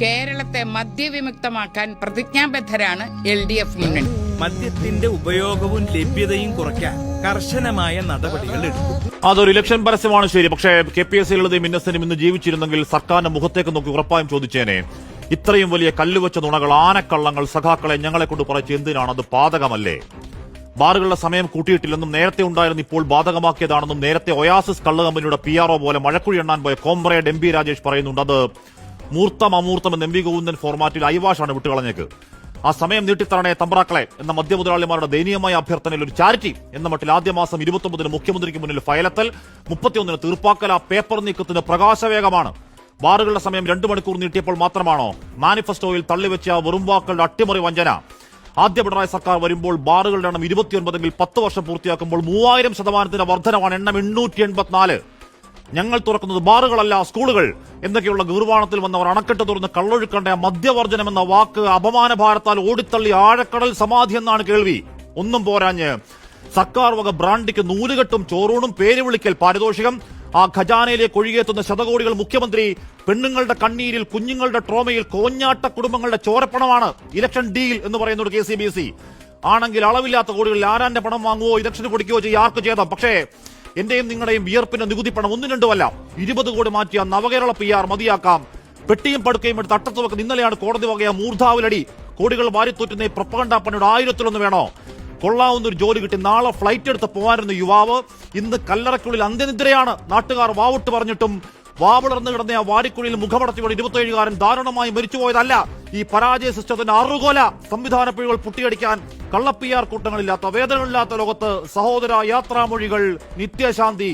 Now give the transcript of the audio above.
കേരളത്തെ മദ്യവിമുക്തമാക്കാൻ പ്രതിജ്ഞാബദ്ധരാണ് LDF മുന്നണി. മദ്യത്തിന്റെ ഉപയോഗവും ലഭ്യതയും കുറയ്ക്കാൻ കർശനമായ നടപടികൾ എടുക്കും. അതൊരു ഇലക്ഷൻ പരസ്യമാണ് ശരി. പക്ഷേ KPSC ലളിതയും ഇന്നസെന്റും ഇന്ന് ജീവിച്ചിരുന്നെങ്കിൽ സർക്കാരിന്റെ മുഖത്തേക്ക് നോക്കി ഉറപ്പായും ചോദിച്ചേനെ, ഇത്രയും വലിയ കല്ലുവച്ച നുണകൾ, ആനക്കള്ളങ്ങൾ സഖാക്കളെ ഞങ്ങളെ കൊണ്ട് പറയിച്ച് എന്തിനാണ്? അത് പാതകമല്ലേ? ബാറുകളുടെ സമയം കൂട്ടിയിട്ടില്ലെന്നും നേരത്തെ ഉണ്ടായിരുന്നു ഇപ്പോൾ ബാധകമാക്കിയതാണെന്നും നേരത്തെ ഒയാസിസ് കള്ള് കമ്പനിയുടെ PRO പോലെ മഴക്കുഴി എണ്ണാൻ പോയ കോമ്രേഡ് MP രാജേഷ് പറയുന്നുണ്ട്. അത് മൂർത്തം അമൂർത്തം എന്ന് MP ഗോവിന്ദൻ ഫോർമാറ്റിൽ ഐവാഷാണ് വിട്ടുകളഞ്ഞേക്ക്. ആ സമയം നീട്ടിത്തരണേ തമ്പ്രാക്കളെ എന്ന മദ്യമുതലാളിമാരുടെ ദയനീയമായ അഭ്യർത്ഥനയിൽ ഒരു ചാരിറ്റി എന്ന മട്ടിൽ ആദ്യ മാസം 29-ന് മുഖ്യമന്ത്രിക്ക് മുന്നിൽ ഫയലെത്തൽ, 31-ന് തീർപ്പാക്കൽ. ആ പേപ്പർ നീക്കത്തിന് പ്രകാശവേഗമാണ്. ബാറുകളുടെ സമയം 2 മണിക്കൂർ നീട്ടിയപ്പോൾ മാത്രമാണോ മാനിഫെസ്റ്റോയിൽ തള്ളിവെച്ച വെറും വാക്കളുടെ അട്ടിമറി വഞ്ചന? ആദ്യ പിണറായി സർക്കാർ വരുമ്പോൾ ബാറുകളുടെ എണ്ണം 29-എങ്കിൽ 10 വർഷം പൂർത്തിയാക്കുമ്പോൾ 3000% വർധനവാണ്. എണ്ണം 884. ഞങ്ങൾ തുറക്കുന്നത് ബാറുകളല്ല സ്കൂളുകൾ എന്നൊക്കെയുള്ള ഗീർവാണത്തിൽ വന്നവർ അണക്കെട്ട് തുറന്ന് കള്ളൊഴുക്കണ്ട മദ്യവർജനം എന്ന വാക്ക് അപമാന ഭാരത്താൽ ഓടിത്തള്ളി ആഴക്കടൽ സമാധി എന്നാണ് കേൾവി. ഒന്നും പോരാഞ്ഞ് സർക്കാർ വക ബ്രാൻഡിക്ക് നൂലുകെട്ടും ചോറൂണും പേര് വിളിക്കൽ പാരിതോഷികം. ആ ഖജാനയിലേക്ക് ഒഴുകിയെത്തുന്ന ശതകോടികൾ മുഖ്യമന്ത്രി പെണ്ണുങ്ങളുടെ കണ്ണീരിൽ, കുഞ്ഞുങ്ങളുടെ ട്രോമയിൽ, കോഞ്ഞാട്ട കുടുംബങ്ങളുടെ ചോരപ്പണമാണ്. ഇലക്ഷൻ ഡീൽ എന്ന് പറയുന്നത് KCBC ആണെങ്കിൽ അളവില്ലാത്ത കോടികളിൽ ആരാന്റെ പണം വാങ്ങുവോ ഇലക്ഷന് കൊടുക്കുകയോ ചെയ്യുക ആർക്ക് ചെയ്താം. പക്ഷേ എന്റെയും നിങ്ങളുടെയും വിയർപ്പിന്റെ നികുതി പണം 1-2 20 കോടി മാറ്റിയ നവകേരള PR മതിയാക്കാം. പെട്ടിയും പടുക്കയും എടുത്ത് അട്ടത്ത് വെക്കുന്ന ഇന്നലെയാണ് കോടതി വകയ മൂർധാവിലടി. കോടികൾ വാരിത്തൂറ്റുന്ന ഈ പ്രൊപ്പഗണ്ട പണിയുടെ 1000-1 വേണോ? കൊള്ളാവുന്നൊരു ജോലി കിട്ടി നാളെ ഫ്ലൈറ്റ് എടുത്ത് പോകാനിരുന്ന യുവാവ് ഇന്ന് കല്ലറയ്ക്കുള്ളിൽ അന്ത്യനിദ്രയാണ്. നാട്ടുകാർ വാവിട്ട് പറഞ്ഞിട്ടും വാവിളർന്നു കിടന്ന ആ വാരിക്കുഴിയിൽ മുഖമടച്ചുകൊണ്ട് 27-കാരൻ ദാരുണമായി മരിച്ചുപോയതല്ല. ഈ പരാജയ സിസ്റ്റത്തിന്റെ അറുകൊല സംവിധാന പിഴകൾ പുട്ടിയടിക്കാൻ കള്ള PR കൂട്ടങ്ങളില്ലാത്ത, വേദനകളില്ലാത്ത ലോകത്ത് സഹോദര യാത്രാമൊഴികൾ നിത്യശാന്തി.